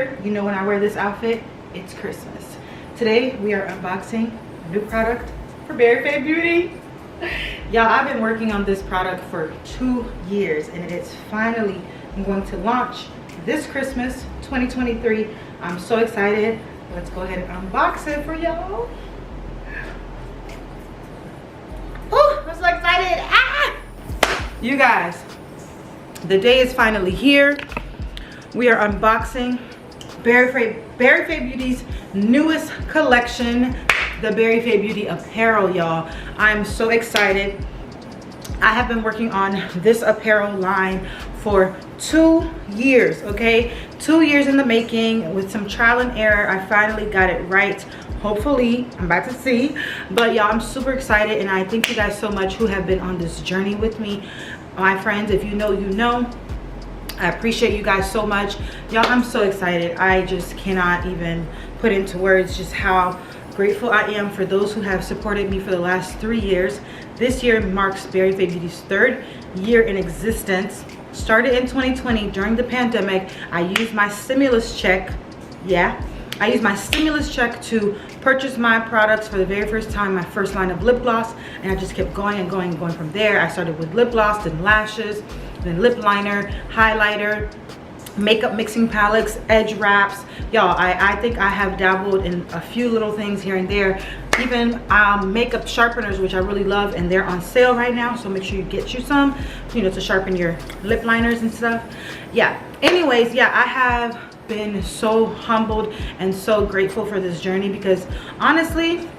December, you know when I wear this outfit, it's Christmas. Today we are unboxing a new product for BerryFae Beauty. Y'all, I've been working on this product for 2 years and it's finally going to launch this Christmas 2023. I'm so excited. Let's go ahead and unbox it for y'all. Oh, I'm so excited. Ah! You guys, the day is finally here. We are unboxing BerryFae Beauty's newest collection, the BerryFae Beauty apparel, y'all. I'm so excited. I have been working on this apparel line for 2 years, okay? 2 years in the making with some trial and error. I finally got it right. Hopefully, I'm about to see. But y'all, I'm super excited and I thank you guys so much who have been on this journey with me. My friends, if you know, you know. I appreciate you guys so much. Y'all, I'm so excited. I just cannot even put into words just how grateful I am for those who have supported me for the last 3 years. This year marks BerryFae Beauty's 3rd year in existence. Started in 2020 during the pandemic. I used my stimulus check. Yeah, I used my stimulus check to purchase my products for the very first time, my first line of lip gloss, and I just kept going and going and going from there. I started with lip gloss, then lashes, then lip liner, highlighter, makeup mixing palettes, edge wraps. Y'all, I think I have dabbled in a few little things here and there. Even makeup sharpeners, which I really love, and they're on sale right now, so make sure you get you some, you know, to sharpen your lip liners and stuff. Yeah, anyways, yeah, I have been so humbled and so grateful for this journey because honestly,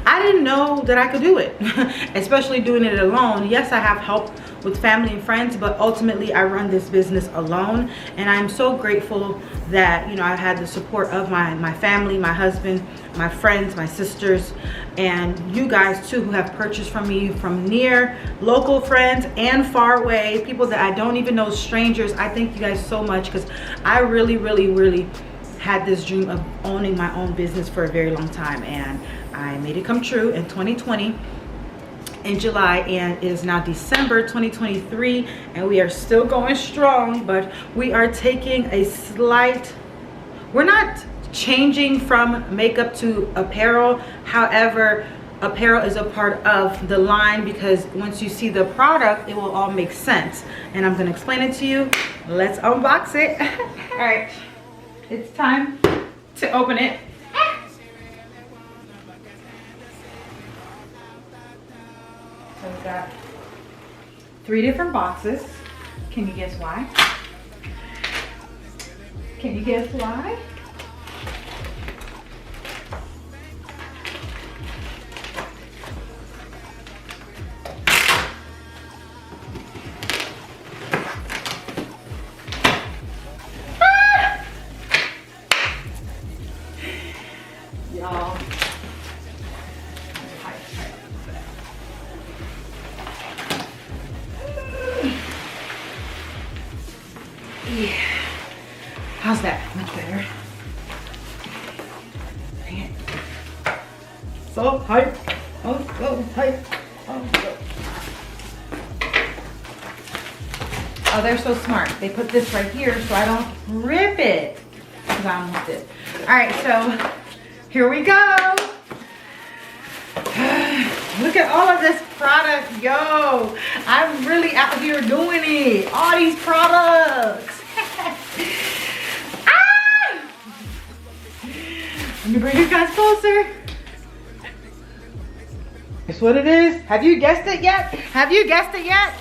I didn't know that I could do it, especially doing it alone. Yes, I have help with family and friends, but ultimately I run this business alone, and I'm so grateful that, you know, I had the support of my family, my husband, my friends, my sisters, and you guys too who have purchased from me, from near, local friends and far away, people that I don't even know, strangers. I thank you guys so much because I really had this dream of owning my own business for a very long time, and I made it come true in 2020 in July, and it is now December 2023 and we are still going strong, but we are taking a slight, we're not changing from makeup to apparel. However, apparel is a part of the line because once you see the product, it will all make sense, and I'm going to explain it to you. Let's unbox it. All right, it's time to open it. So we've got 3 different boxes. Can you guess why? Can you guess why? Y'all. Yeah. How's that? Much better. Dang it. So hype. Oh, so hype. Oh, they're so smart. They put this right here so I don't rip it. Because I almost did. Alright, so here we go. Look at all of this product, yo. I'm really out here doing it. All these products. Ah! Let me bring you guys closer. That's what it is. Have you guessed it yet? Have you guessed it yet?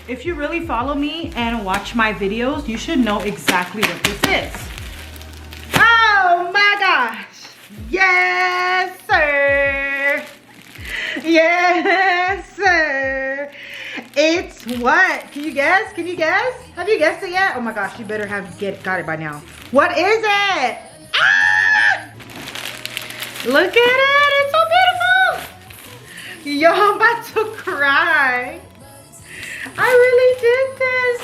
If you really follow me and watch my videos, you should know exactly what this is. Oh my gosh. Yes, sir. Yes, sir. It's what? Can you guess? Can you guess? Have you guessed it yet? Oh my gosh, you better have got it by now. What is it? Ah! Look at it. It's so beautiful. Yo, I'm about to cry. I really did this.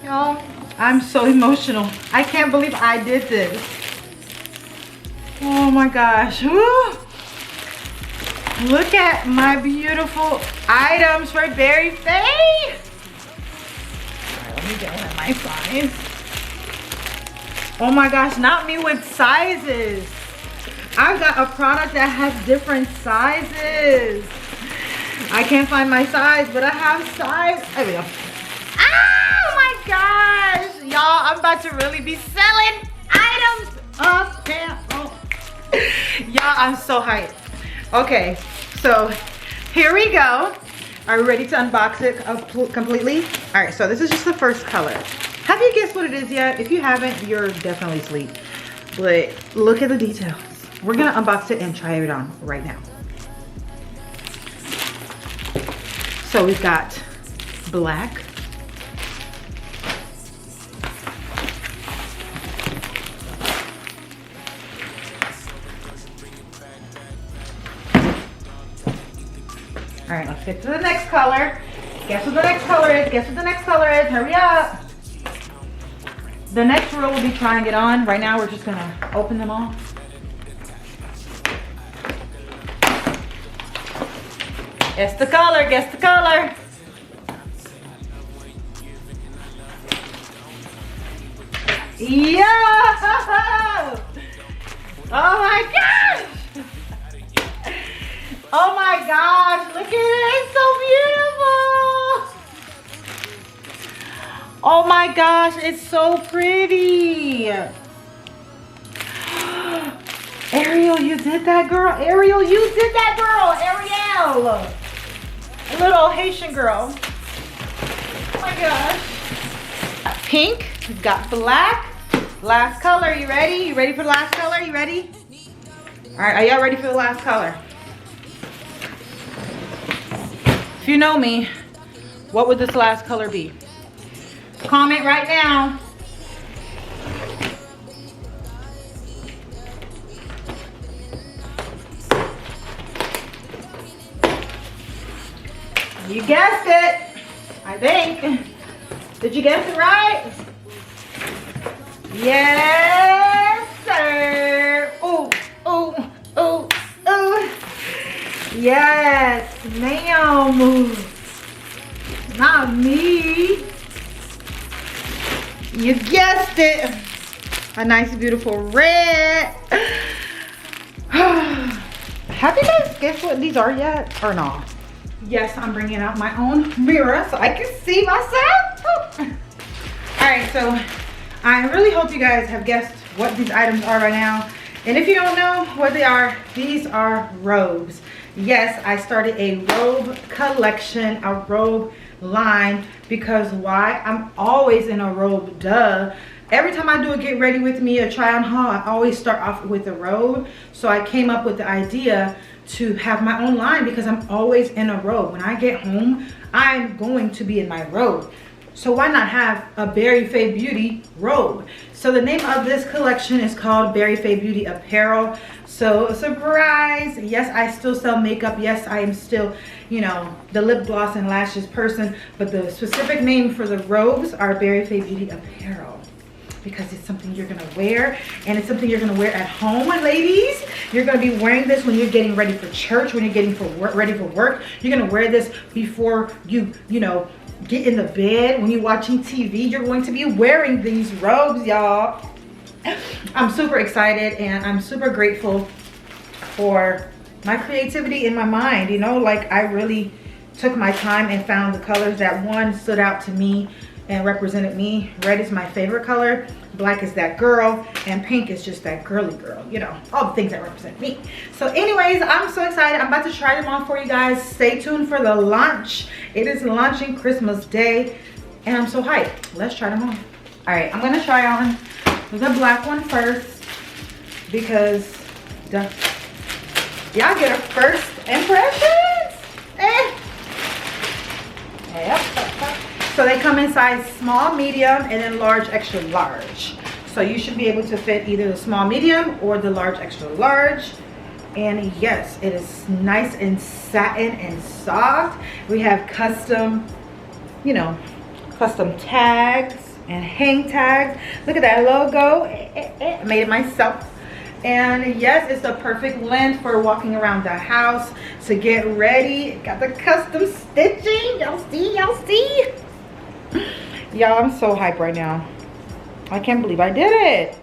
Y'all, I'm so emotional. I can't believe I did this. Oh my gosh. Woo. Look at my beautiful items for BerryFae. Alright, let me doing my size. Oh my gosh, not me with sizes. I've got a product that has different sizes. I can't find my size, but I have size. There we go. Oh my gosh. Y'all, I'm about to really be selling items up there. Oh. Y'all, I'm so hyped. Okay, so here we go. Are we ready to unbox it completely? All right, so this is just the first color. Have you guessed what it is yet? If you haven't, you're definitely asleep. But look at the details. We're gonna unbox it and try it on right now. So we've got black. All right, let's get to the next color. Guess what the next color is? Guess what the next color is? Hurry up. The next row will be trying it on. Right now, we're just gonna open them all. Guess the color, guess the color. Yeah! Oh my gosh! Oh my gosh, look at it, it's so beautiful. Oh my gosh, it's so pretty. Ariel, you did that, girl. Ariel, you did that, girl. Ariel. A little Haitian girl. Oh my gosh. Pink, we've got black. Last color, you ready? You ready for the last color? You ready? All right, are y'all ready for the last color? If you know me, what would this last color be? Comment right now. You guessed it, I think. Did you guess it right? Yes, sir. Oh, oh, oh, oh. Yes, ma'am. Not me. You guessed it. A nice, beautiful red. Have you guys guessed what these are yet or not? Yes, I'm bringing out my own mirror so I can see myself. All right, so I really hope you guys have guessed what these items are right now. And if you don't know what they are, these are robes. Yes, I started a robe collection, a robe line, because why? I'm always in a robe, duh. Every time I do a get ready with me, a try on haul, I always start off with a robe. So I came up with the idea to have my own line because I'm always in a robe. When I get home, I'm going to be in my robe. So why not have a BerryFae Beauty robe? So the name of this collection is called BerryFae Beauty Apparel. So surprise, yes, I still sell makeup. Yes, I am still, you know, the lip gloss and lashes person, but the specific name for the robes are BerryFae Beauty Apparel, because it's something you're gonna wear, and it's something you're gonna wear at home, ladies. You're gonna be wearing this when you're getting ready for church, when you're getting ready for work. You're gonna wear this before you know, get in the bed, when you're watching TV. You're going to be wearing these robes, y'all. I'm super excited and I'm super grateful for my creativity in my mind. You know, like I really took my time and found the colors that one stood out to me and represented me. Red is my favorite color, black is that girl, and pink is just that girly girl, you know, all the things that represent me. So anyways, I'm so excited. I'm about to try them on for you guys. Stay tuned for the launch. It is launching Christmas Day and I'm so hyped. Let's try them on. All right, I'm gonna try on the black one first because y'all get a first impressions. Yep. So they come in size small, medium, and then large, extra large. So you should be able to fit either the small, medium, or the large, extra large. And yes, it is nice and satin and soft. We have custom, you know, custom tags and hang tags. Look at that logo. I made it myself. And yes, it's the perfect length for walking around the house to get ready. Got the custom stitching. Y'all see? Y'all see? Y'all, I'm so hyped right now. I can't believe I did it.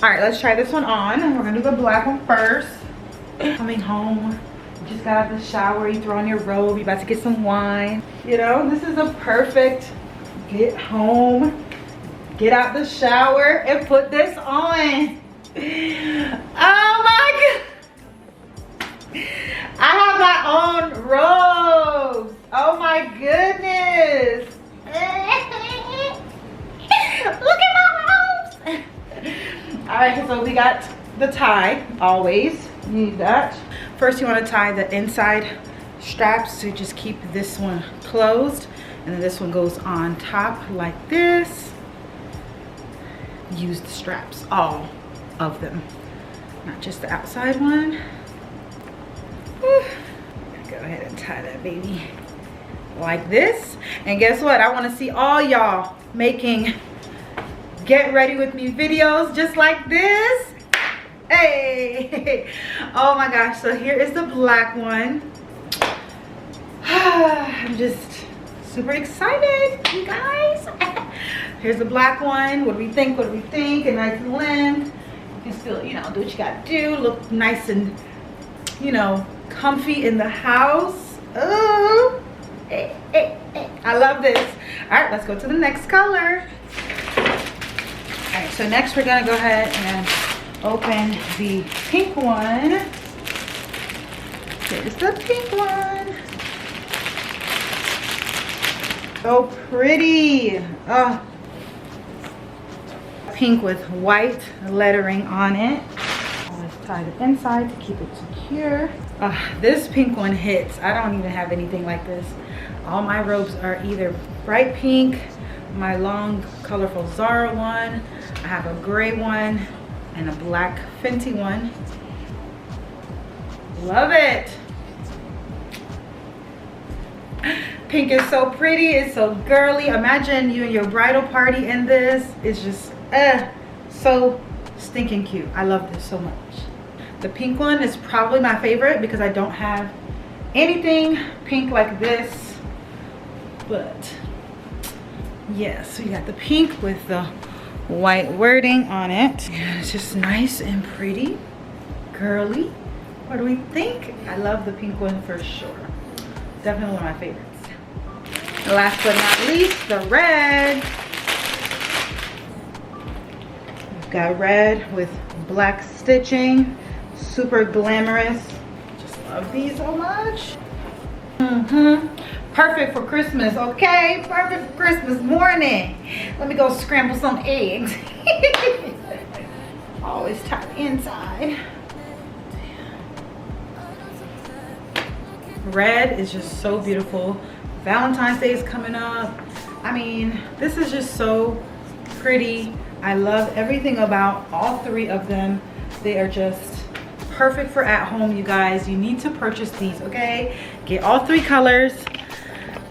All right, let's try this one on. We're gonna do the black one first. Coming home, you just got out of the shower, you throw on your robe, you about to get some wine. You know, this is a perfect get home, get out the shower, and put this on. Oh my God. I have my own robes. Oh my goodness. Look at my robes. All right, so we got the tie, always need that. First you want to tie the inside straps to just keep this one closed, and then this one goes on top like this. Use the straps, all of them, not just the outside one. Whew. Go ahead and tie that baby like this. And guess what? I want to see all y'all making get ready with me videos just like this. Hey. Oh my gosh, so here is the black one. I'm just super excited, you guys. Here's the black one. What do we think? What do we think? A nice length. You can still, you know, do what you gotta do. Look nice and, you know, comfy in the house. Ooh. Hey, hey, hey. I love this. All right, let's go to the next color. All right, so next we're gonna go ahead and open the pink one. Here's the pink one. So pretty. Oh. Pink with white lettering on it. Let's tie the inside to keep it secure. This pink one hits. I don't even have anything like this. All my robes are either bright pink, my long colorful Zara one, I have a gray one, and a black Fenty one. Love it. Pink is so pretty, it's so girly. Imagine you and your bridal party in this. It's just so stinking cute. I love this so much. The pink one is probably my favorite because I don't have anything pink like this. But yes, we got the pink with the white wording on it. And it's just nice and pretty, girly. What do we think? I love the pink one for sure. Definitely one of my favorites. Last but not least, the red. We've got red with black stitching, super glamorous. Just love these so much. Perfect for Christmas, okay? Perfect for Christmas morning. Let me go scramble some eggs. Always tie the inside. Red is just so beautiful. Valentine's Day is coming up. I mean, this is just so pretty. I love everything about all three of them. They are just perfect for at home, you guys. You need to purchase these, okay? Get all three colors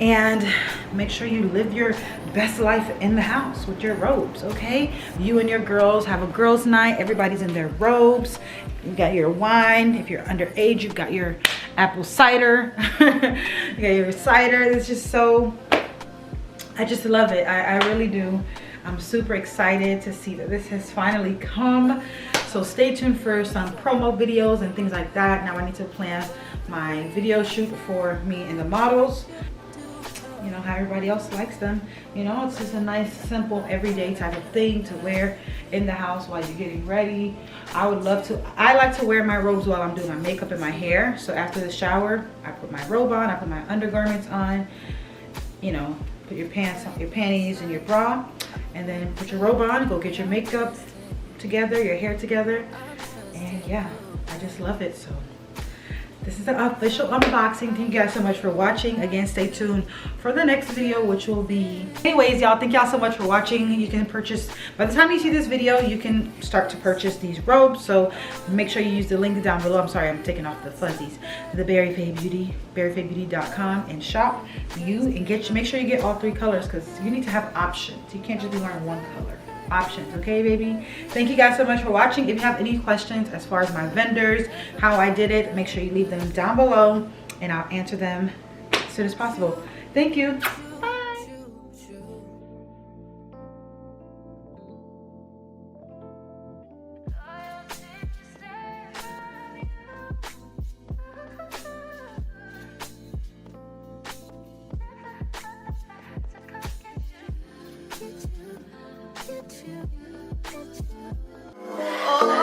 and make sure you live your best life in the house with your robes, okay? You and your girls have a girls' night. Everybody's in their robes. You got your wine. If you're underage, you've got your apple cider. You got your cider. It's just so, I just love it. I really do. I'm super excited to see that this has finally come. So stay tuned for some promo videos and things like that. Now I need to plan my video shoot for me and the models. You know how everybody else likes them. You know, it's just a nice, simple, everyday type of thing to wear in the house while you're getting ready. I would love to, I like to wear my robes while I'm doing my makeup and my hair. So after the shower, I put my robe on, I put my undergarments on, you know, put your pants on, your panties and your bra, and then put your robe on, go get your makeup together, your hair together, and yeah, I just love it. So this is the official unboxing. Thank you guys so much for watching. Again, stay tuned for the next video, which will be, anyways, y'all, thank y'all so much for watching. You can purchase, by the time you see this video, you can start to purchase these robes. So make sure you use the link down below. I'm sorry, I'm taking off the fuzzies. The BerryFae Beauty, BerryFaeBeauty.com, and shop and make sure you get all three colors, because you need to have options. You can't just be wearing one color. Options, okay, baby? Thank you guys so much for watching. If you have any questions as far as my vendors, how I did it, make sure you leave them down below and I'll answer them as soon as possible. Thank you. Bye. Oh.